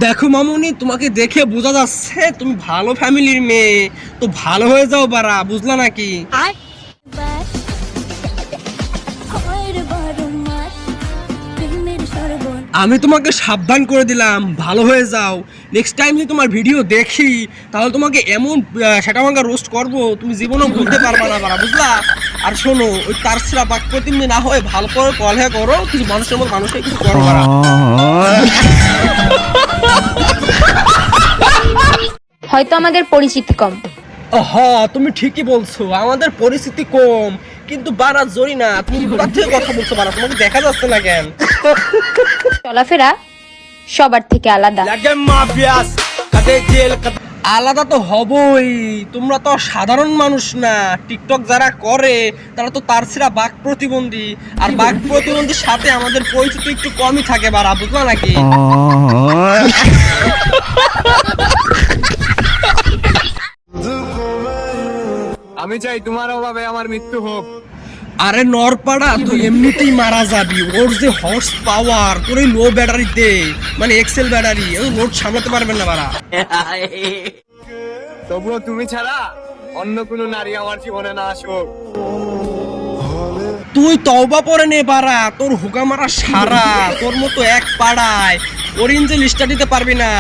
দেখো মামুনি, তোমাকে দেখে বোঝা যাচ্ছে তুমি ভালো ফ্যামিলির মেয়ে। তো ভালো হয়ে যাও বারা, বুঝলা নাকি? আমি তোমাকে সাবধান করে দিলাম, ভালো হয়ে যাও। নেক্সট টাইম যদি তোমার ভিডিও দেখি তাহলে তোমাকে এমন সেটা ভাঙা রোস্ট করবো তুমি জীবনেও ভুলতে পারবা না বারা, বুঝলা? আর শোনো, ওই তার ছেড়া বাক প্রতিমনি না হয়ে ভালো করে পড়ালেখা করো, কিছু মানুষের মতো মানুষকে কিছু করো বারা। হয়তো আমাদের পরিচিতি কম। হ্যাঁ, তুমি ঠিকই বলছো, আমাদের পরিস্থিতি কম, কিন্তু বারা জরি না। তুমি কোথা থেকে কথা বলছো বারা? তোমাকে দেখা যাচ্ছে না কেন? চলাফেরা সবার থেকে আলাদা। আলাদা তো হবই, তোমরা তো সাধারণ মানুষ না। টিকটক যারা করে তারা তো তার ছেড়া বাক প্রতিবন্ধী, আর বাক প্রতিবন্ধীর সাথে আমাদের পরিচিতি একটু কমই থাকে বারা, বুঝলা নাকি? আমি চাই তোমার অভাবে আমার মৃত্যু হোক। আরে নরপাড়া, তুই এমনিতেই মারা যাবি। ওর যে হর্স পাওয়ার, তোর এই লো ব্যাটারিতে, মানে এক্সেল ব্যাটারি, লোড সামলাতে পারবেন না বারা। তবুও তুমি ছাড়া অন্য কোনো নারী আমার জীবনে না আসুক। তুই তওবা পরে নে বারা, তোর হুকা মারা সারা, তোর মতো এক পাড়ায় অরেঞ্জের লিস্টটা দিতে পারবি না।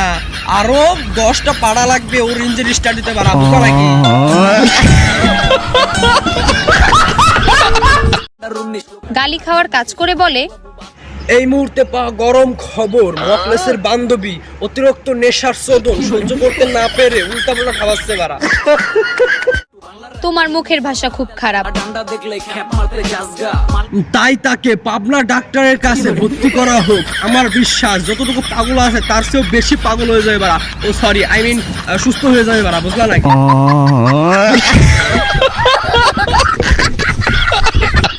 আরো 10টা পাড়া লাগবে অরেঞ্জের লিস্টটা দিতে পারা, বুঝলা নাকি? গালি খাওয়ার কাজ করে বলে, এই মুহূর্তে পাওয়া গরম খবর, মকলেসের বান্ধবী অতিরিক্ত নেশার চোদন সহ্য করতে না পেরে উল্টাপাল্টা খাওয়াচ্ছে বারা। তোমার মুখের ভাষা খুব খারাপ। তাই তাকে পাবনা ডাক্তারের কাছে ভর্তি করা হোক। আমার বিশ্বাস যতটুকু পাগল আছে তার চেয়েও বেশি পাগল হয়ে যাবে বারা। ও সরি, আই মিন সুস্থ হয়ে যাবে বারা, বুঝলা নাকি?